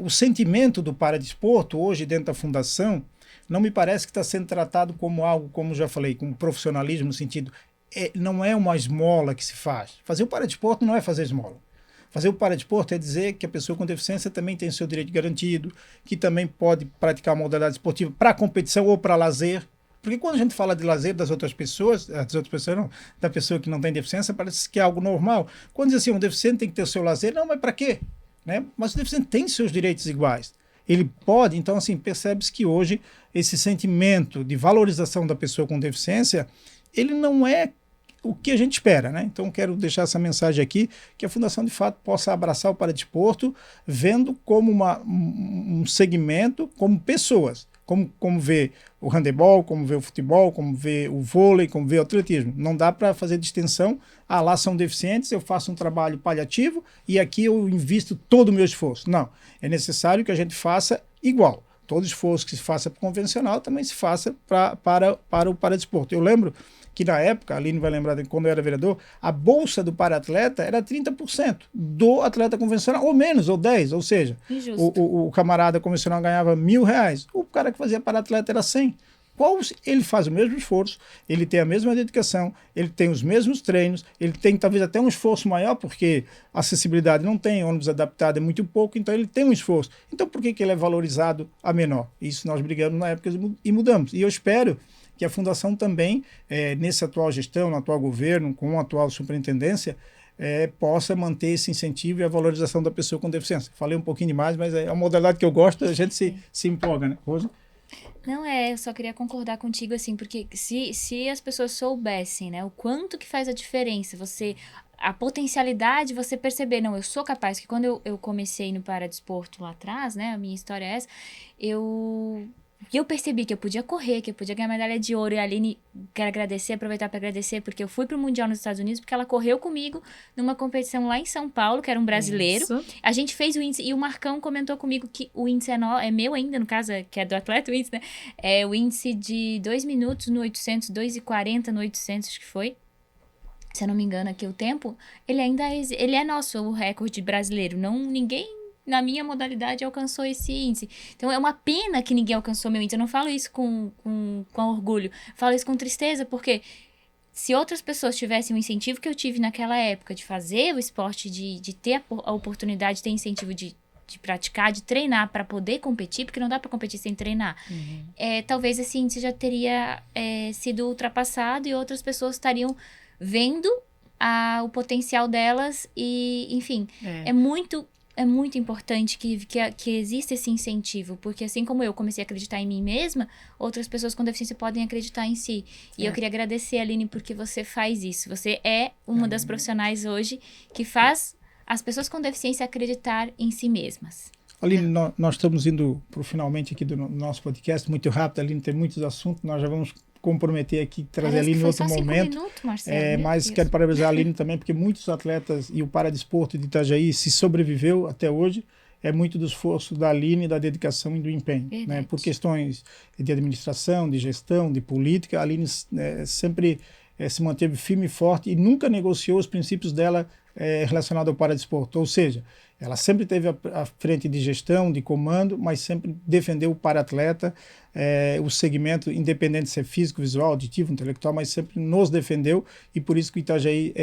o sentimento do paradesporto, hoje dentro da fundação, não me parece que está sendo tratado como algo, como já falei, como profissionalismo, no sentido, não é uma esmola que se faz. Fazer o paradesporto não é fazer esmola. Fazer o paradesporto é dizer que a pessoa com deficiência também tem seu direito garantido, que também pode praticar uma modalidade esportiva para competição ou para lazer. Porque quando a gente fala de lazer das outras pessoas não, da pessoa que não tem deficiência, parece que é algo normal. Quando diz assim, um deficiente tem que ter o seu lazer, não, mas para quê? Né? Mas o deficiente tem seus direitos iguais. Ele pode, então assim, percebe-se que hoje esse sentimento de valorização da pessoa com deficiência, ele não é o que a gente espera, né? Então quero deixar essa mensagem aqui, que a Fundação de fato possa abraçar o paradesporto, vendo como um segmento, como pessoas, como vê o handebol, como vê o futebol, como vê o vôlei, como vê o atletismo. Não dá para fazer distinção, lá são deficientes, eu faço um trabalho paliativo e aqui eu invisto todo o meu esforço. Não, é necessário que a gente faça igual. Todo esforço que se faça para o convencional também se faça para o paradesporto. Eu lembro que na época, a Aline vai lembrar de quando eu era vereador, a bolsa do para-atleta era 30% do atleta convencional, ou menos, ou 10%, ou seja, o camarada convencional ganhava R$1.000, o cara que fazia para-atleta era 100. Ele faz o mesmo esforço, ele tem a mesma dedicação, ele tem os mesmos treinos, ele tem talvez até um esforço maior, porque acessibilidade não tem, ônibus adaptado é muito pouco, então ele tem um esforço. Então por que ele é valorizado a menor? Isso nós brigamos na época e mudamos. E eu espero que a Fundação também, nessa atual gestão, no atual governo, com a atual superintendência, possa manter esse incentivo e a valorização da pessoa com deficiência. Falei um pouquinho demais, mas é uma modalidade que eu gosto, a gente se empolga, né? Rosa? Não, eu só queria concordar contigo, assim, porque se as pessoas soubessem, né, o quanto que faz a diferença, a potencialidade, você perceber, não, eu sou capaz, que quando eu comecei no paradesporto lá atrás, né, a minha história é essa, eu percebi que eu podia correr, que eu podia ganhar medalha de ouro. E a Aline, quero aproveitar para agradecer, porque eu fui pro Mundial nos Estados Unidos, porque ela correu comigo numa competição lá em São Paulo, que era um brasileiro. Isso. A gente fez o índice, e o Marcão comentou comigo que o índice é meu ainda, no caso, que é do atleta, o índice, né? É o índice de 2 minutos no 800, 2:40 no 800, acho que foi. Se eu não me engano aqui o tempo, ele é nosso, o recorde brasileiro. Ninguém na minha modalidade alcançou esse índice. Então é uma pena que ninguém alcançou meu índice. Eu não falo isso com orgulho, falo isso com tristeza, porque se outras pessoas tivessem o incentivo que eu tive naquela época de fazer o esporte, de ter a oportunidade, de ter incentivo de praticar, de treinar para poder competir, porque não dá para competir sem treinar, talvez esse índice já teria sido ultrapassado e outras pessoas estariam vendo o potencial delas e, enfim, é muito importante que exista esse incentivo, porque assim como eu comecei a acreditar em mim mesma, outras pessoas com deficiência podem acreditar em si. E eu queria agradecer, Aline, porque você faz isso. Você é uma das profissionais hoje que faz as pessoas com deficiência acreditar em si mesmas. Aline, nós estamos indo para o finalmente aqui do nosso podcast, muito rápido. Aline, tem muitos assuntos, nós já vamos comprometer aqui, trazer a Aline em outro momento. Minutos, Marcelo, mas quero parabenizar a Aline também, porque muitos atletas e o paradesporto de Itajaí se sobreviveu até hoje, é muito do esforço da Aline, da dedicação e do empenho. Né? Por questões de administração, de gestão, de política, a Aline sempre se manteve firme e forte e nunca negociou os princípios dela relacionados ao paradesporto. Ou seja, ela sempre esteve à frente de gestão, de comando, mas sempre defendeu o para-atleta, o segmento, independente de ser físico, visual, auditivo, intelectual, mas sempre nos defendeu e por isso que o Itajaí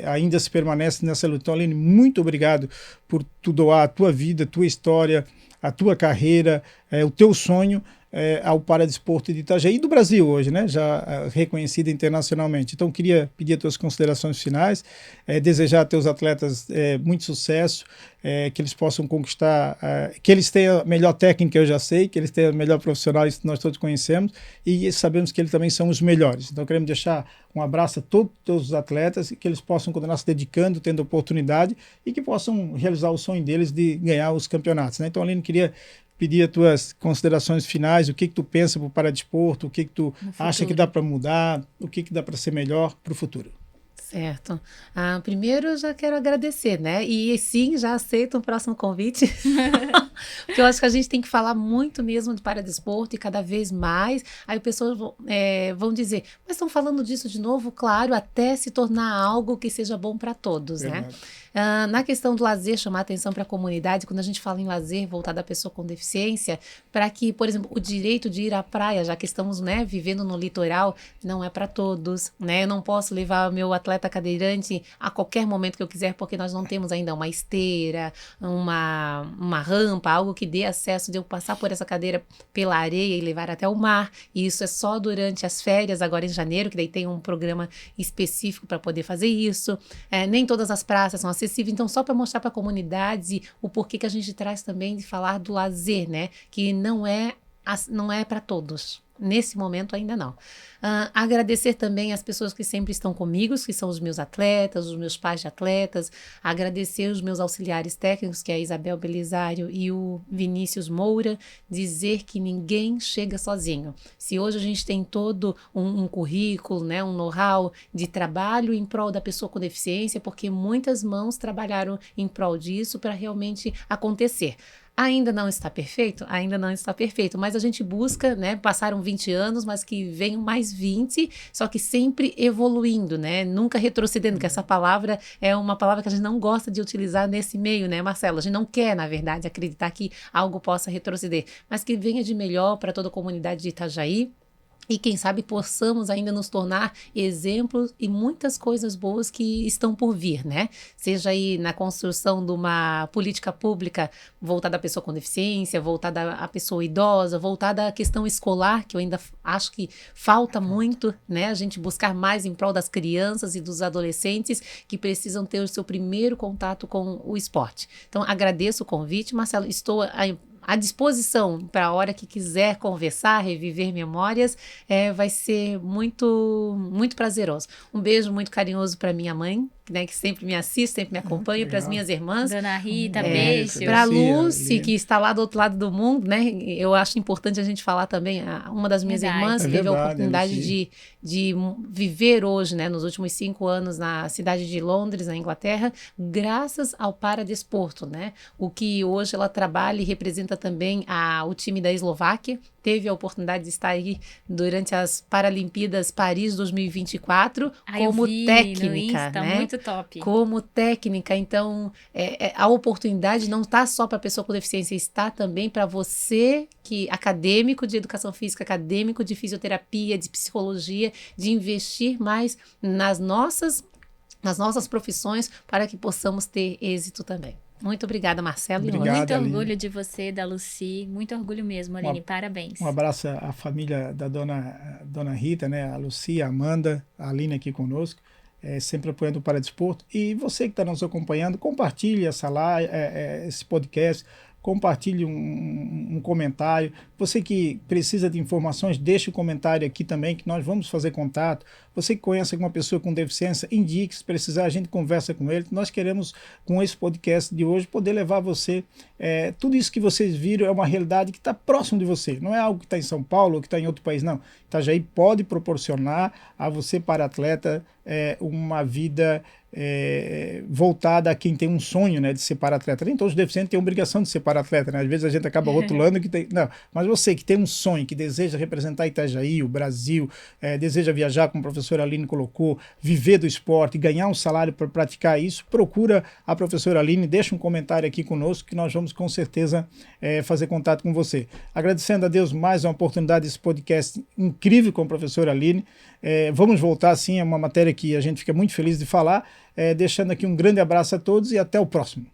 ainda se permanece nessa luta. Então, Aline, muito obrigado por tu doar a tua vida, a tua história, a tua carreira, o teu sonho ao paradesporto de Itajaí e do Brasil hoje, né? Já reconhecida internacionalmente. Então, queria pedir as tuas considerações finais, desejar a teus atletas muito sucesso, que eles possam conquistar, que eles tenham a melhor técnica, eu já sei, que eles tenham a melhor profissional, isso nós todos conhecemos, e sabemos que eles também são os melhores. Então, queremos deixar um abraço a todos os atletas, que eles possam continuar se dedicando, tendo oportunidade, e que possam realizar o sonho deles de ganhar os campeonatos. Né? Então, Aline, queria pedir as tuas considerações finais, o que tu pensa para o paradesporto, o que tu acha que dá para mudar, o que dá para ser melhor para o futuro. Certo. Primeiro eu já quero agradecer, né? E sim, já aceito um próximo convite. Porque eu acho que a gente tem que falar muito mesmo do paradesporto e cada vez mais. Aí pessoas vão dizer, mas estão falando disso de novo? Claro, até se tornar algo que seja bom para todos, né? Na questão do lazer, chamar atenção para a comunidade, quando a gente fala em lazer voltado à pessoa com deficiência, para que, por exemplo, o direito de ir à praia, já que estamos, né, vivendo no litoral, não é para todos, né? Eu não posso levar o meu atleta cadeirante a qualquer momento que eu quiser, porque nós não temos ainda uma esteira, uma rampa, algo que dê acesso de eu passar por essa cadeira pela areia e levar até o mar. E isso é só durante as férias, agora em janeiro, que daí tem um programa específico para poder fazer isso. Nem todas as praças são acessíveis, então só para mostrar para a comunidade o porquê que a gente traz também de falar do lazer, né? Que não é para todos. Nesse momento ainda não. Agradecer também as pessoas que sempre estão comigo, que são os meus atletas, os meus pais de atletas. Agradecer os meus auxiliares técnicos, que é a Isabel Belisário e o Vinícius Moura. Dizer que ninguém chega sozinho. Se hoje a gente tem todo um currículo, né, um know-how de trabalho em prol da pessoa com deficiência, porque muitas mãos trabalharam em prol disso para realmente acontecer. Ainda não está perfeito? Ainda não está perfeito, mas a gente busca, né, passaram 20 anos, mas que venham mais 20, só que sempre evoluindo, né, nunca retrocedendo, que essa palavra é uma palavra que a gente não gosta de utilizar nesse meio, né, Marcelo? A gente não quer, na verdade, acreditar que algo possa retroceder, mas que venha de melhor para toda a comunidade de Itajaí. E quem sabe possamos ainda nos tornar exemplos e muitas coisas boas que estão por vir, né? Seja aí na construção de uma política pública voltada à pessoa com deficiência, voltada à pessoa idosa, voltada à questão escolar, que eu ainda acho que falta muito, né? A gente buscar mais em prol das crianças e dos adolescentes que precisam ter o seu primeiro contato com o esporte. Então, agradeço o convite, Marcelo, estou à disposição para a hora que quiser conversar, reviver memórias, vai ser muito, muito prazeroso. Um beijo muito carinhoso para minha mãe, né, que sempre me assiste, sempre me acompanha, para as minhas irmãs. Dona Rita, beijo. Para a Lucy, que está lá do outro lado do mundo, né? Eu acho importante a gente falar também, uma das minhas irmãs teve a oportunidade de viver hoje, né, nos últimos 5 anos na cidade de Londres, na Inglaterra, graças ao paradesporto, né? O que hoje ela trabalha e representa também o time da Eslováquia. Teve a oportunidade de estar aí durante as Paralimpíadas Paris 2024 como técnica, né? Muito top. Como técnica, então a oportunidade não está só para a pessoa com deficiência, está também para você que acadêmico de educação física, acadêmico de fisioterapia, de psicologia, de investir mais nas nossas profissões para que possamos ter êxito também. Muito obrigada, Marcelo. Obrigado, muito Aline. orgulho de você, da Lucy. Muito orgulho mesmo, Aline. Parabéns. Um abraço à família da dona Rita, né? A Lucy, a Amanda, a Aline aqui conosco, sempre apoiando o Paradesporto. E você que está nos acompanhando, compartilhe esse podcast, compartilhe um comentário. Você que precisa de informações, deixe o comentário aqui também, que nós vamos fazer contato. Você que conhece alguma pessoa com deficiência, indique, se precisar, a gente conversa com ele. Nós queremos, com esse podcast de hoje, poder levar você. Tudo isso que vocês viram é uma realidade que está próximo de você. Não é algo que está em São Paulo ou que está em outro país, não. Itajaí pode proporcionar a você, para atleta, uma vida voltada a quem tem um sonho, né, de ser para-atleta. Nem todos os deficientes têm a obrigação de ser para-atleta, né? Às vezes a gente acaba rotulando que tem... Não, mas você que tem um sonho, que deseja representar Itajaí, o Brasil, deseja viajar, como a professora Aline colocou, viver do esporte, ganhar um salário para praticar isso, procura a professora Aline, deixa um comentário aqui conosco que nós vamos com certeza fazer contato com você. Agradecendo a Deus mais uma oportunidade desse podcast incrível com a professora Aline. Vamos voltar, sim, é uma matéria que a gente fica muito feliz de falar, deixando aqui um grande abraço a todos e até o próximo.